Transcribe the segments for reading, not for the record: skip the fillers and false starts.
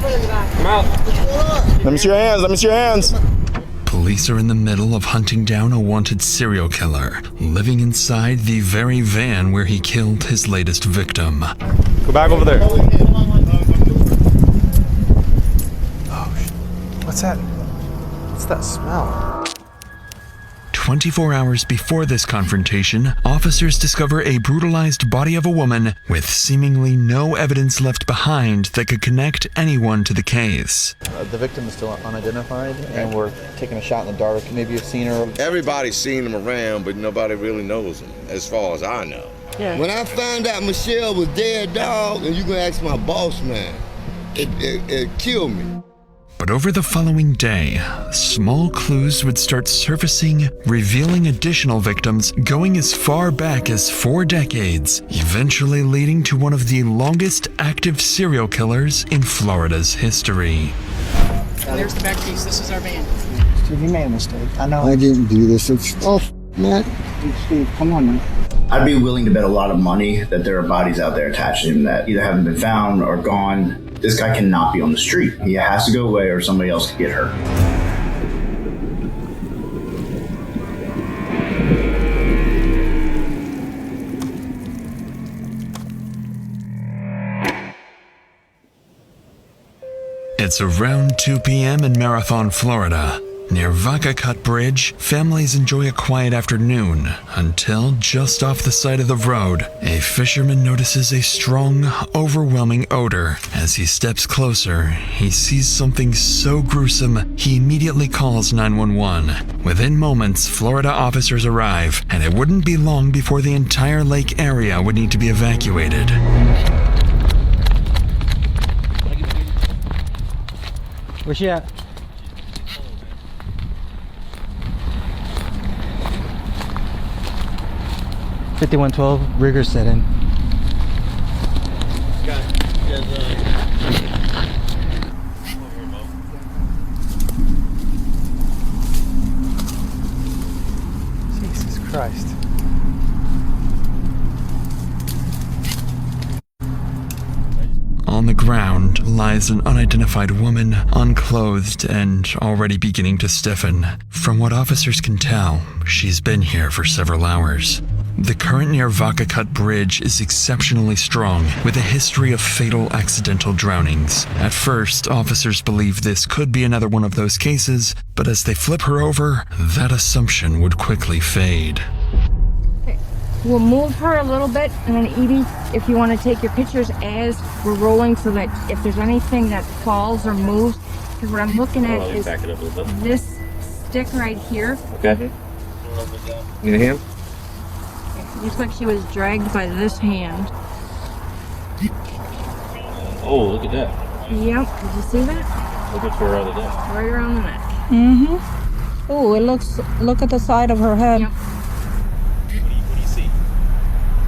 Come out. Let me see your hands. Let me see your hands. Police are in the middle of hunting down a wanted serial killer, living inside the very van where he killed his latest victim. Go back over there. What's that? What's that smell? 24 hours before this confrontation, officers discover a brutalized body of a woman with seemingly no evidence left behind that could connect anyone to the case. The victim is still unidentified, and we're taking a shot in the dark. Maybe you've seen her. Everybody's seen him around, but nobody really knows him, as far as I know. Yeah. When I found out Michelle was dead, dog, and you can ask my boss man, it killed me. But over the following day, small clues would start surfacing, revealing additional victims going as far back as 4 decades, eventually leading to one of the longest active serial killers in Florida's history. There's the back piece. This is our van. Steve, you made a mistake. I know. I didn't do this. It's man. Steve, come on, man. I'd be willing to bet a lot of money that there are bodies out there attached to him that either haven't been found or gone. This guy cannot be on the street. He has to go away or somebody else could get hurt. It's around 2 p.m. in Marathon, Florida. Near Vaca Cut Bridge, families enjoy a quiet afternoon until, just off the side of the road, a fisherman notices a strong, overwhelming odor. As he steps closer, he sees something so gruesome, he immediately calls 911. Within moments, Florida officers arrive, and it wouldn't be long before the entire lake area would need to be evacuated. Where's she at? $5112, rigor set in. Jesus Christ. On the ground lies an unidentified woman, unclothed and already beginning to stiffen. From what officers can tell, she's been here for several hours. The current near Vaca Cut Bridge is exceptionally strong, with a history of fatal accidental drownings. At first, officers believed this could be another one of those cases, but as they flip her over, that assumption would quickly fade. Okay. We'll move her a little bit, and then Edie, if you want to take your pictures as we're rolling so that if there's anything that falls or moves, because what I'm looking at is this stick right here. Okay. Need a hand? Looks like she was dragged by this hand. Oh, look at that. Yep, did you see that? Look at her around the neck. Right around the neck. Mm-hmm. Oh, look at the side of her head. Yep. What do you see?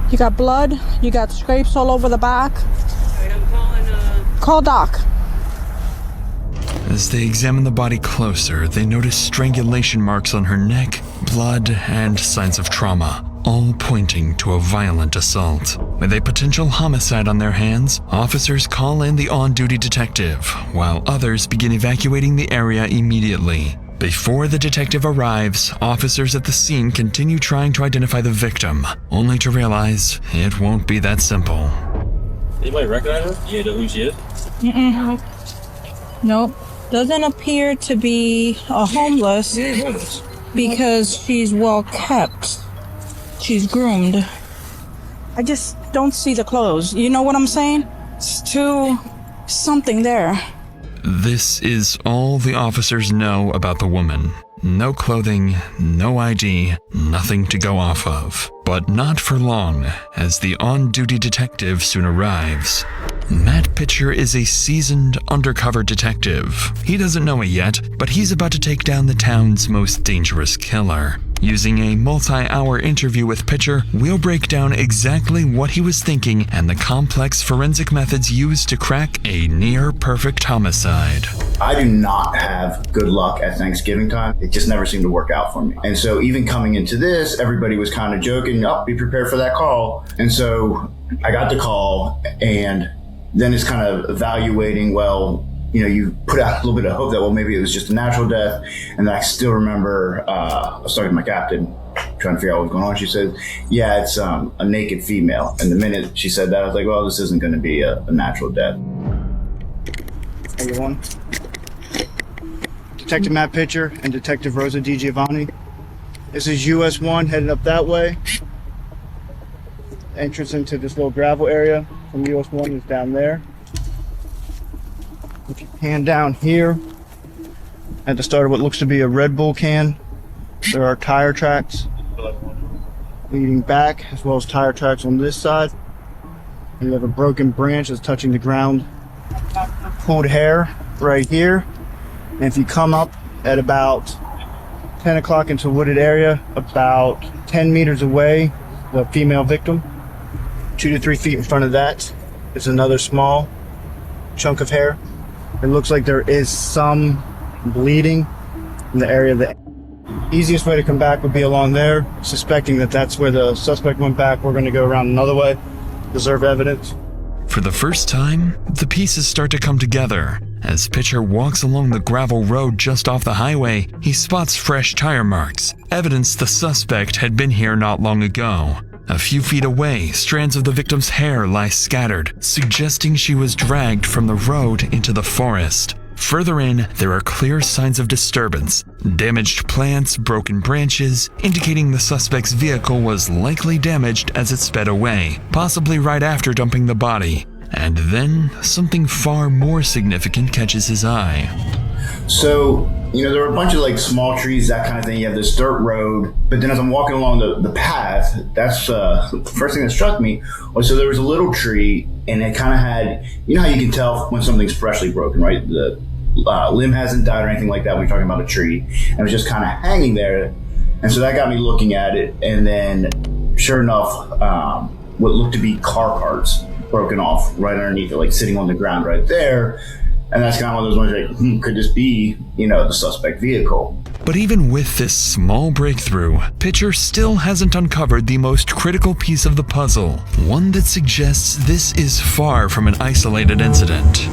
You got blood. You got scrapes all over the back. Alright, I'm calling, Call Doc. As they examine the body closer, they notice strangulation marks on her neck, blood, and signs of trauma, all pointing to a violent assault. With a potential homicide on their hands, officers call in the on-duty detective, while others begin evacuating the area immediately. Before the detective arrives, officers at the scene continue trying to identify the victim, only to realize it won't be that simple. Anybody recognize her? You know who she is? Mm-mm. Nope. Doesn't appear to be a homeless because she's well kept. She's groomed. I just don't see the clothes. You know what I'm saying? It's too something there. This is all the officers know about the woman. No clothing, no ID, nothing to go off of. But not for long, as the on-duty detective soon arrives. Matt Pitcher is a seasoned undercover detective. He doesn't know it yet, but he's about to take down the town's most dangerous killer. Using a multi-hour interview with Pitcher, we'll break down exactly what he was thinking and the complex forensic methods used to crack a near-perfect homicide. I do not have good luck at Thanksgiving time. It just never seemed to work out for me. And so even coming into this, everybody was kind of joking, oh, be prepared for that call. And so I got the call, and then it's kind of evaluating, well, you put out a little bit of hope that, well, maybe it was just a natural death. And then I still remember I was talking to my captain, trying to figure out what was going on. She said, yeah, it's a naked female. And the minute she said that, I was like, well, this isn't going to be a natural death. Everyone. Detective Matt Pitcher and Detective Rosa DiGiovanni. This is US 1 headed up that way. Entrance into this little gravel area from US 1 is down there. If you pan down here, at the start of what looks to be a Red Bull can, there are tire tracks leading back, as well as tire tracks on this side. And you have a broken branch that's touching the ground. Pulled hair right here. And if you come up at about 10 o'clock into a wooded area, about 10 meters away, the female victim, 2 to 3 feet in front of that is another small chunk of hair. It looks like there is some bleeding in the area of the easiest way to come back would be along there. Suspecting that that's where the suspect went back, we're going to go around another way, preserve evidence. For the first time, the pieces start to come together. As Pitcher walks along the gravel road just off the highway, he spots fresh tire marks, evidence the suspect had been here not long ago. A few feet away, strands of the victim's hair lie scattered, suggesting she was dragged from the road into the forest. Further in, there are clear signs of disturbance. Damaged plants, broken branches, indicating the suspect's vehicle was likely damaged as it sped away, possibly right after dumping the body. And then, something far more significant catches his eye. So, there were a bunch of like small trees, that kind of thing. You have this dirt road, but then as I'm walking along the path, that's the first thing that struck me was, so there was a little tree, and it kind of had, how you can tell when something's freshly broken, right? The limb hasn't died or anything like that when you're talking about a tree, and it was just kind of hanging there. And so that got me looking at it, and then sure enough, what looked to be car parts broken off right underneath it, like sitting on the ground right there. And that's kind of one of those ones like, could this be, the suspect vehicle? But even with this small breakthrough, Pitcher still hasn't uncovered the most critical piece of the puzzle, one that suggests this is far from an isolated incident.